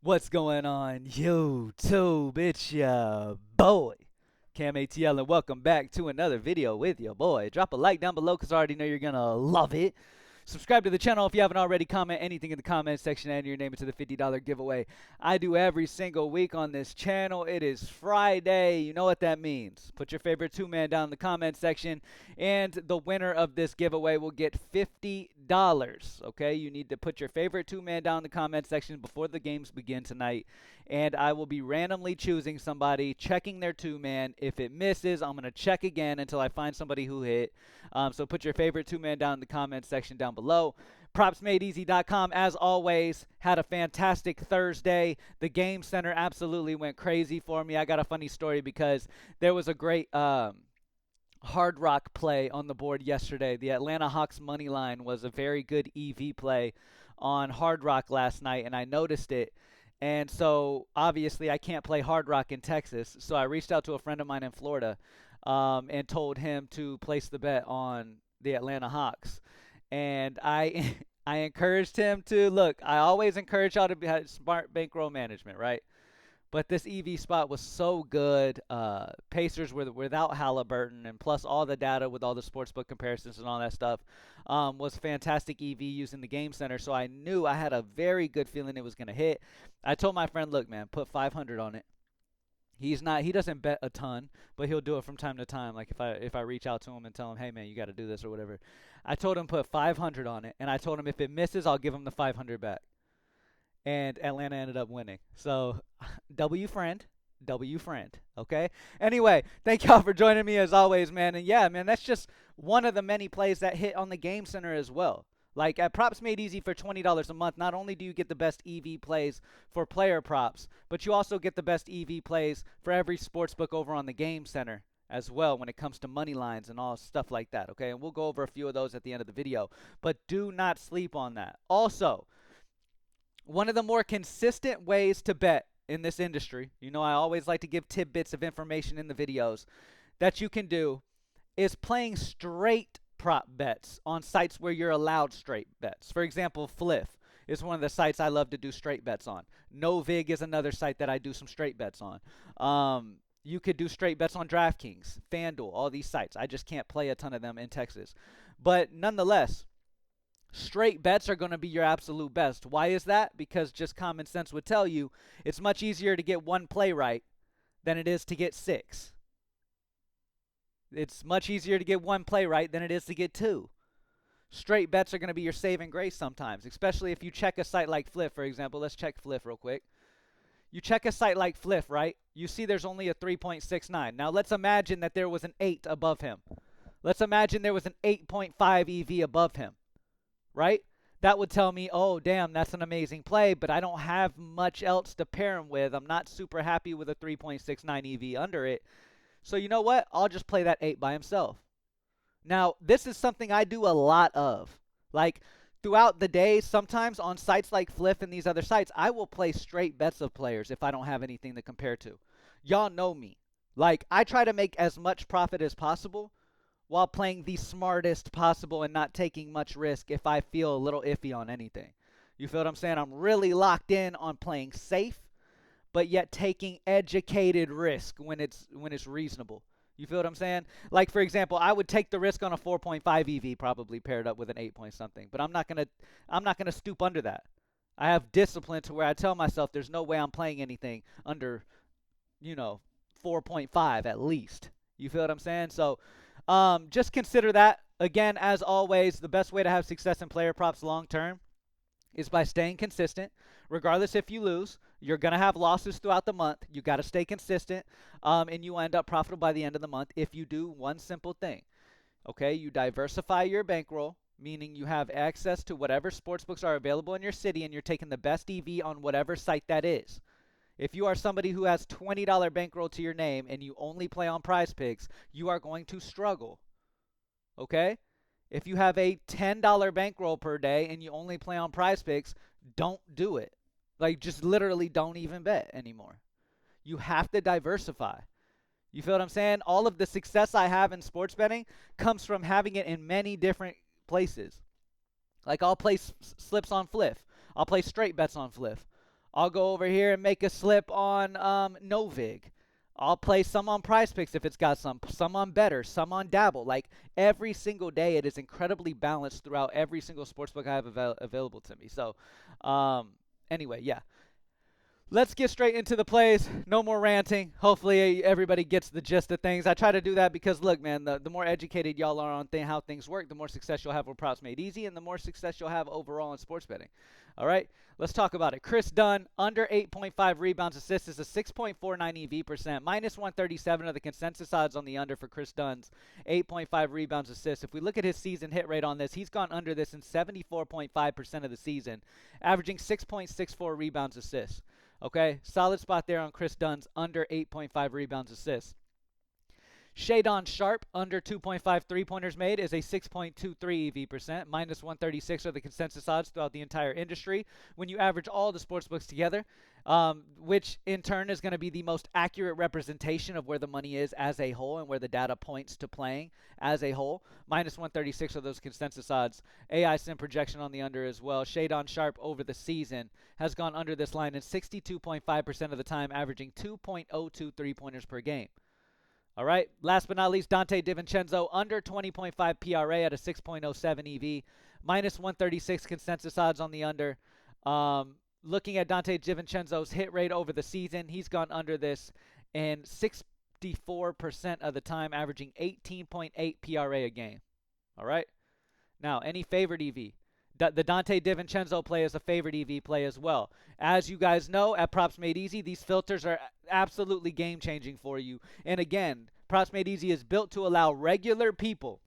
What's going on, YouTube? It's ya boy, Cam ATL, and welcome back to another video with your boy. Drop a like down below because I already know you're gonna love it. Subscribe to the channel if you haven't already. Comment anything in the comment section and your name into the $50 giveaway I do every single week on this channel. It is Friday. You know what that means. Put your favorite two-man down in the comment section, and the winner of this giveaway will get $50. Okay, you need to put your favorite two-man down in the comment section before the games begin tonight, and I will be randomly choosing somebody, checking their two-man. If it misses, I'm going to check again until I find somebody who hit. So put your favorite two-man down in the comment section down below. PropsMadeEasy.com, as always, had a fantastic Thursday. The Game Center absolutely went crazy for me. I got a funny story because there was a great Hard Rock play on the board yesterday. The Atlanta Hawks money line was a very good EV play on Hard Rock last night, and I noticed it. And so, obviously, I can't play Hard Rock in Texas. So I reached out to a friend of mine in Florida and told him to place the bet on the Atlanta Hawks. And I I encouraged him to look. I always encourage y'all to have smart bankroll management, right? But this EV spot was so good. Pacers were without Halliburton, and plus all the data with all the sportsbook comparisons and all that stuff was fantastic EV using the Game Center. So I knew I had a very good feeling it was going to hit. I told my friend, look, man, put 500 on it. He doesn't bet a ton, but he'll do it from time to time. Like if I reach out to him and tell him, hey man, you got to do this or whatever. I told him put 500 on it, and I told him if it misses, I'll give him the 500 back. And Atlanta ended up winning. So W friend, W friend. Okay. Anyway, thank y'all for joining me as always, man. And yeah, man, that's just one of the many plays that hit on the Game Center as well. Like at Props Made Easy for $20 a month, not only do you get the best EV plays for player props, but you also get the best EV plays for every sportsbook over on the Game Center as well when it comes to money lines and all stuff like that, okay? And we'll go over a few of those at the end of the video, but do not sleep on that. Also, one of the more consistent ways to bet in this industry, you know, I always like to give tidbits of information in the videos that you can do, is playing straight prop bets on sites where you're allowed straight bets. For example, Fliff is one of the sites I love to do straight bets on. NoVig is another site that I do some straight bets on. You could do straight bets on DraftKings, FanDuel, all these sites. I just can't play a ton of them in Texas. But nonetheless, straight bets are going to be your absolute best. Why is that? Because just common sense would tell you it's much easier to get one play right than it is to get six. It's much easier to get one play right than it is to get two. Straight bets are going to be your saving grace sometimes, especially if you check a site like Fliff, for example. Let's check Fliff real quick. You check a site like Fliff, right? You see there's only a 3.69. Now let's imagine that there was an 8 above him. Let's imagine there was an 8.5 EV above him, right? That would tell me, oh, damn, that's an amazing play, but I don't have much else to pair him with. I'm not super happy with a 3.69 EV under it. So you know what? I'll just play that 8 by himself. Now, this is something I do a lot of. Like, throughout the day, sometimes on sites like Fliff and these other sites, I will play straight bets of players if I don't have anything to compare to. Y'all know me. Like, I try to make as much profit as possible while playing the smartest possible and not taking much risk if I feel a little iffy on anything. You feel what I'm saying? I'm really locked in on playing safe, but yet taking educated risk when it's reasonable. You feel what I'm saying? Like, for example, I would take the risk on a 4.5 EV probably paired up with an 8 point something, but I'm not going to stoop under that. I have discipline to where I tell myself there's no way I'm playing anything under, 4.5 at least. You feel what I'm saying? So, just consider that. Again, as always, the best way to have success in player props long term is by staying consistent. Regardless if you lose, you're going to have losses throughout the month. You got to stay consistent, and you end up profitable by the end of the month if you do one simple thing. Okay, you diversify your bankroll, meaning you have access to whatever sportsbooks are available in your city, and you're taking the best EV on whatever site that is. If you are somebody who has $20 bankroll to your name and you only play on Prizepicks, you are going to struggle. Okay? If you have a $10 bankroll per day and you only play on Prizepicks, don't do it. Like, just literally don't even bet anymore. You have to diversify. You feel what I'm saying? All of the success I have in sports betting comes from having it in many different places. Like, I'll play slips on Fliff. I'll play straight bets on Fliff. I'll go over here and make a slip on Novig. I'll play some on Prizepicks if it's got some on Better, some on Dabble. Like every single day, it is incredibly balanced throughout every single sportsbook I have available to me. So, anyway, yeah. Let's get straight into the plays. No more ranting. Hopefully everybody gets the gist of things. I try to do that because, look, man, the more educated y'all are on how things work, the more success you'll have with props made easy, and the more success you'll have overall in sports betting. All right, let's talk about it. Chris Dunn, under 8.5 rebounds assists is a 6.49 EV percent. Minus 137 of the consensus odds on the under for Chris Dunn's 8.5 rebounds assists. If we look at his season hit rate on this, he's gone under this in 74.5% of the season, averaging 6.64 rebounds assists. Okay, solid spot there on Chris Dunn's under 8.5 rebounds assists. Shadon Sharp, under 2.5 three-pointers made, is a 6.23 EV percent. Minus 136 are the consensus odds throughout the entire industry. When you average all the sportsbooks together, which in turn is going to be the most accurate representation of where the money is as a whole and where the data points to playing as a whole. Minus 136 are those consensus odds. AI sim projection on the under as well. Shadon Sharp over the season has gone under this line in 62.5% of the time, averaging 2.02 three-pointers per game. All right, last but not least, Dante DiVincenzo, under 20.5 PRA at a 6.07 EV, minus 136 consensus odds on the under. Looking at Dante DiVincenzo's hit rate over the season, he's gone under this in 64% of the time, averaging 18.8 PRA a game. All right, now any favorite EV? The Dante DiVincenzo play is a favorite EV play as well. As you guys know, at Props Made Easy, these filters are absolutely game-changing for you. And again, Props Made Easy is built to allow regular people,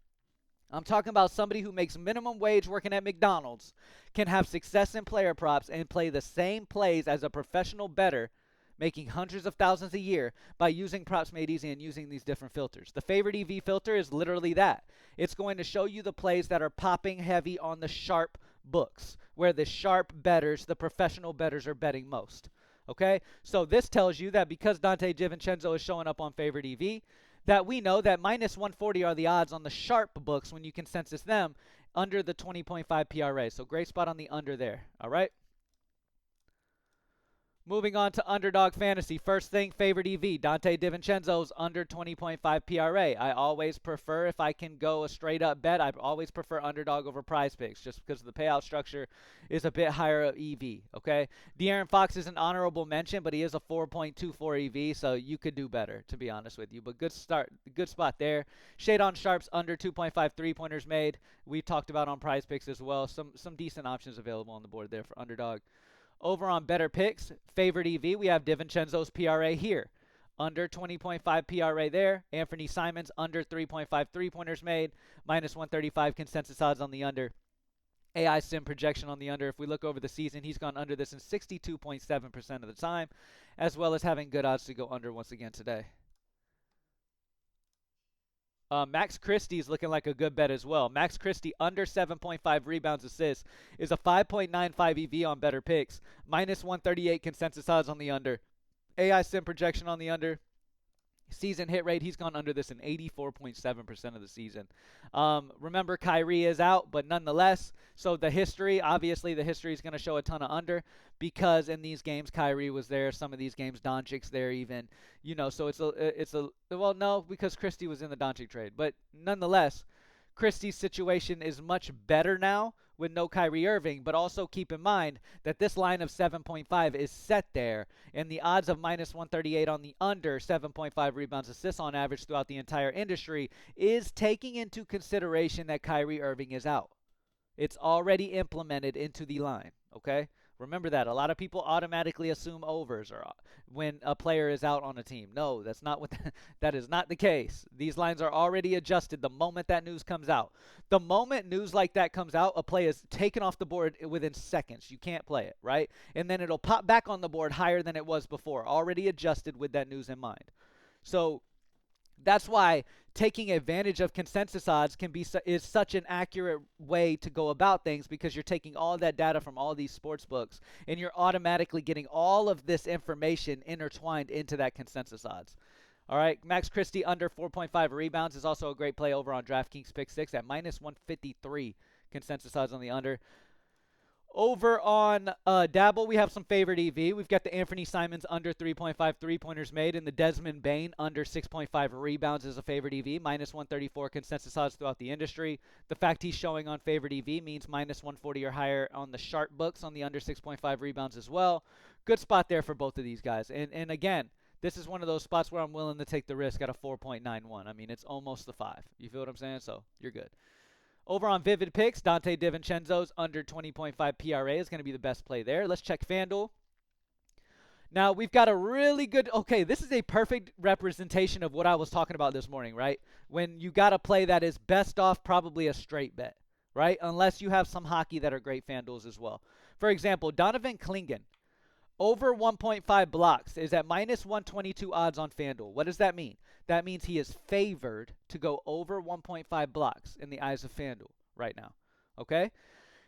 I'm talking about somebody who makes minimum wage working at McDonald's, can have success in player props and play the same plays as a professional bettor, making hundreds of thousands a year by using Props Made Easy and using these different filters. The favorite EV filter is literally that. It's going to show you the plays that are popping heavy on the sharp books, where the sharp bettors, the professional bettors, are betting most. Okay? So this tells you that because Dante DiVincenzo is showing up on favorite EV, that we know that minus 140 are the odds on the sharp books when you consensus them under the 20.5 PRA. So great spot on the under there. All right? Moving on to Underdog Fantasy. First thing, favorite EV, Dante DiVincenzo's under 20.5 PRA. I always prefer, if I can go a straight up bet, I always prefer Underdog over Prizepicks just because the payout structure is a bit higher EV, okay? De'Aaron Fox is an honorable mention, but he is a 4.24 EV, so you could do better, to be honest with you. But good start, good spot there. Shadon Sharp's under 2.5 three-pointers made. We talked about on Prizepicks as well. Some decent options available on the board there for Underdog. Over on Better Picks, favorite EV, we have DiVincenzo's PRA here. Under 20.5 PRA there. Anthony Simons, under 3.5 three-pointers made. Minus 135 consensus odds on the under. AI sim projection on the under. If we look over the season, he's gone under this in 62.7% of the time, as well as having good odds to go under once again today. Max Christie is looking like a good bet as well. Max Christie under 7.5 rebounds assists is a 5.95 EV on Better Picks. Minus 138 consensus odds on the under. AI sim projection on the under. Season hit rate, he's gone under this in 84.7% of the season. Remember, Kyrie is out, but nonetheless, so the history, obviously the history is going to show a ton of under because in these games, Kyrie was there. Some of these games, Doncic's there even. You know, so well, no, because Christie was in the Doncic trade. But nonetheless, Christie's situation is much better now with no Kyrie Irving, but also keep in mind that this line of 7.5 is set there, and the odds of minus 138 on the under 7.5 rebounds assists on average throughout the entire industry is taking into consideration that Kyrie Irving is out. It's already implemented into the line, okay? Remember that. A lot of people automatically assume overs or when a player is out on a team. No, that's not what that is not the case. These lines are already adjusted the moment that news comes out. The moment news like that comes out, a play is taken off the board within seconds. You can't play it, right? And then it'll pop back on the board higher than it was before, already adjusted with that news in mind. So that's why taking advantage of consensus odds is such an accurate way to go about things, because you're taking all that data from all these sports books and you're automatically getting all of this information intertwined into that consensus odds. All right, Max Christie under 4.5 rebounds is also a great play over on DraftKings Pick 6 at minus 153 consensus odds on the under. Over on Dabble, we have some favorite EV. We've got the Anthony Simons under 3.5 3-pointers made and the Desmond Bain under 6.5 rebounds as a favorite EV. Minus 134 consensus odds throughout the industry. The fact he's showing on favorite EV means minus 140 or higher on the sharp books on the under 6.5 rebounds as well. Good spot there for both of these guys. And again, this is one of those spots where I'm willing to take the risk at a 4.91. I mean, it's almost the 5. You feel what I'm saying? So you're good. Over on Vivid Picks, Dante DiVincenzo's under 20.5 PRA is going to be the best play there. Let's check FanDuel. Now, we've got a really good, okay, this is a perfect representation of what I was talking about this morning, right? When you got a play that is best off probably a straight bet, right? Unless you have some hockey that are great FanDuels as well. For example, Donovan Klingen, over 1.5 blocks is at minus 122 odds on FanDuel. What does that mean? That means he is favored to go over 1.5 blocks in the eyes of FanDuel right now. Okay?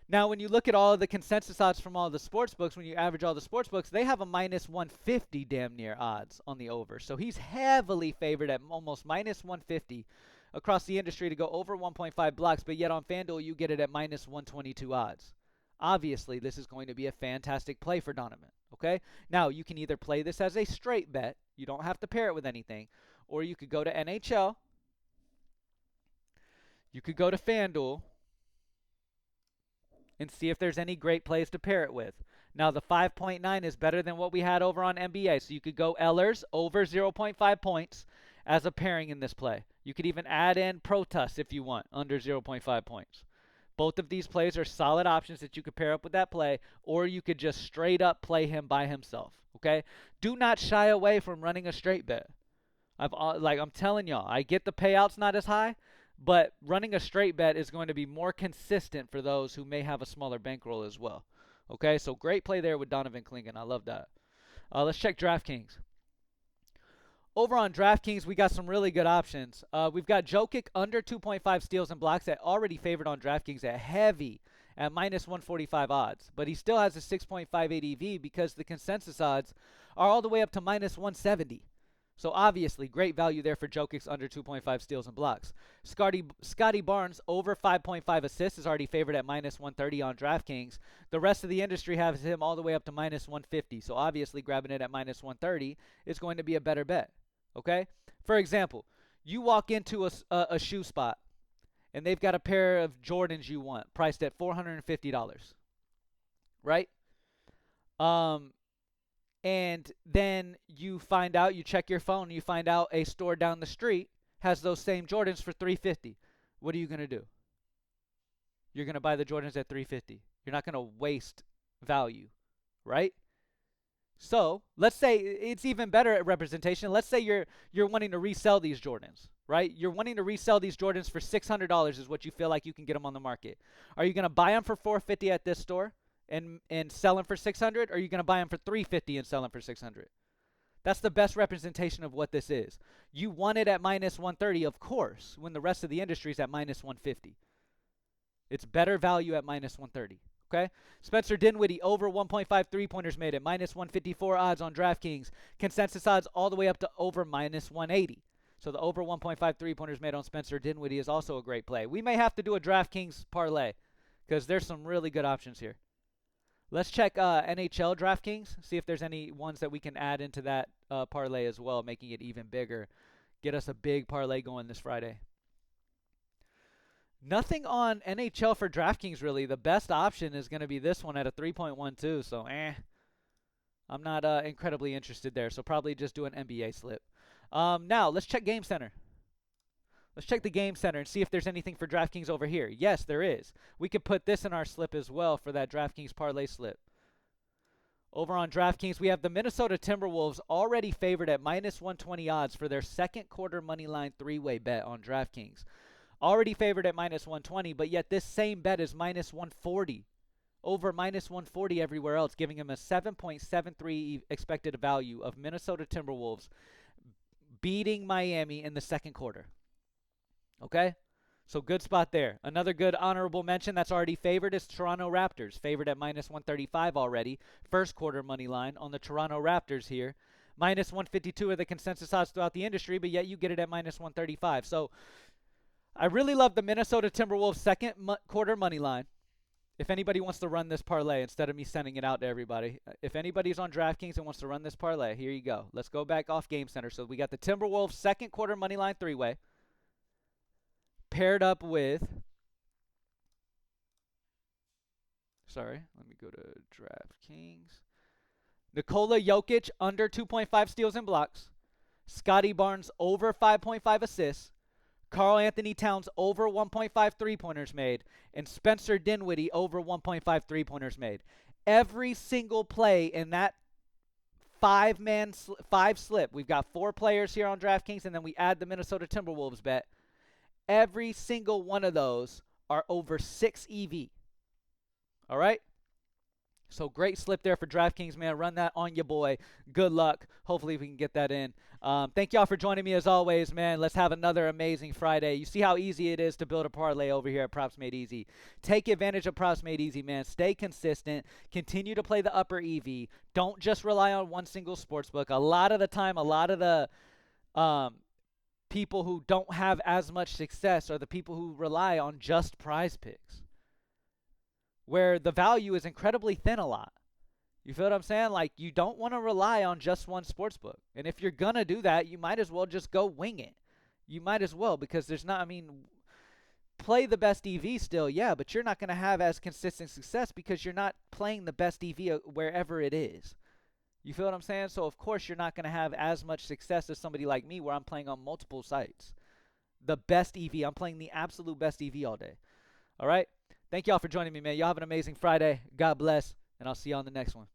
Now, when you look at all of the consensus odds from all the sports books, when you average all the sports books, they have a minus 150 damn near odds on the over. So he's heavily favored at almost minus 150 across the industry to go over 1.5 blocks, but yet on FanDuel you get it at minus 122 odds. Obviously, this is going to be a fantastic play for Donovan. Okay? Now, you can either play this as a straight bet. You don't have to pair it with anything. Or you could go to NHL. You could go to FanDuel and see if there's any great plays to pair it with. Now, the 5.9 is better than what we had over on NBA. So you could go Ellers over 0.5 points as a pairing in this play. You could even add in Protus if you want, under 0.5 points. Both of these plays are solid options that you could pair up with that play, or you could just straight up play him by himself. Okay? Do not shy away from running a straight bet. I'm telling y'all, I get the payouts not as high, but running a straight bet is going to be more consistent for those who may have a smaller bankroll as well. Okay, so great play there with Donovan Klingen. I love that. Let's check DraftKings. Over on DraftKings, we got some really good options. We've got Jokic under 2.5 steals and blocks at already favored on DraftKings at heavy at minus 145 odds. But he still has a 6.58 EV because the consensus odds are all the way up to minus 170. So obviously, great value there for Jokic's under 2.5 steals and blocks. Scotty Barnes over 5.5 assists is already favored at minus 130 on DraftKings. The rest of the industry has him all the way up to minus 150. So obviously, grabbing it at minus 130 is going to be a better bet. Okay? For example, you walk into a shoe spot, and they've got a pair of Jordans you want, priced at $450. Right? And then you find out, you check your phone, and you find out a store down the street has those same Jordans for $350. What are you going to do? You're going to buy the Jordans at $350. You're not going to waste value, right? So let's say it's even better at representation. Let's say you're wanting to resell these Jordans, right? You're wanting to resell these Jordans for $600 is what you feel like you can get them on the market. Are you going to buy them for $450 at this store and sell them for $600, or are you going to buy them for $350 and sell them for $600? That's the best representation of what this is. You want it at minus 130, of course, when the rest of the industry is at minus 150. It's better value at minus 130. Okay? Spencer Dinwiddie over 1.5 3-pointers made at minus 154 odds on DraftKings. Consensus odds all the way up to over minus 180. So the over 1.5 3-pointers made on Spencer Dinwiddie is also a great play. We may have to do a DraftKings parlay because there's some really good options here. Let's check NHL DraftKings, see if there's any ones that we can add into that parlay as well, making it even bigger. Get us a big parlay going this Friday. Nothing on NHL for DraftKings, really. The best option is going to be this one at a 3.12, so I'm not incredibly interested there, so probably just do an NBA slip. Now, let's check Game Center. Let's check the Game Center and see if there's anything for DraftKings over here. Yes, there is. We could put this in our slip as well for that DraftKings parlay slip. Over on DraftKings, we have the Minnesota Timberwolves already favored at minus 120 odds for their second quarter money line three-way bet on DraftKings. Already favored at minus 120, but yet this same bet is minus 140. Over minus 140 everywhere else, giving them a 7.73 expected value of Minnesota Timberwolves beating Miami in the second quarter. Okay? So good spot there. Another good honorable mention that's already favored is Toronto Raptors. Favored at minus 135 already. First quarter money line on the Toronto Raptors here. Minus 152 are the consensus odds throughout the industry, but yet you get it at minus 135. So I really love the Minnesota Timberwolves second quarter money line. If anybody wants to run this parlay instead of me sending it out to everybody, if anybody's on DraftKings and wants to run this parlay, here you go. Let's go back off Game Center. So we got the Timberwolves second quarter money line three-way paired up with, sorry, let me go to DraftKings. Nikola Jokic under 2.5 steals and blocks. Scotty Barnes over 5.5 assists. Karl Anthony Towns over 1.5 three-pointers made, and Spencer Dinwiddie over 1.5 three-pointers made. Every single play in that five slip, we've got 4 players here on DraftKings, and then we add the Minnesota Timberwolves bet. Every single one of those are over 6 EV. All right? So great slip there for DraftKings, man. Run that on your boy. Good luck. Hopefully we can get that in. Thank y'all for joining me as always, man. Let's have another amazing Friday. You see how easy it is to build a parlay over here at Props Made Easy. Take advantage of Props Made Easy, man. Stay consistent. Continue to play the upper EV. Don't just rely on one single sportsbook. A lot of the time, a lot of the people who don't have as much success are the people who rely on just Prizepicks, where the value is incredibly thin a lot. You feel what I'm saying? Like, you don't want to rely on just one sportsbook. And if you're going to do that, you might as well just go wing it. You might as well, because there's not, I mean, play the best EV still, yeah, but you're not going to have as consistent success because you're not playing the best EV wherever it is. You feel what I'm saying? So, of course, you're not going to have as much success as somebody like me where I'm playing on multiple sites. The best EV. I'm playing the absolute best EV all day. All right? Thank y'all for joining me, man. Y'all have an amazing Friday. God bless, and I'll see you on the next one.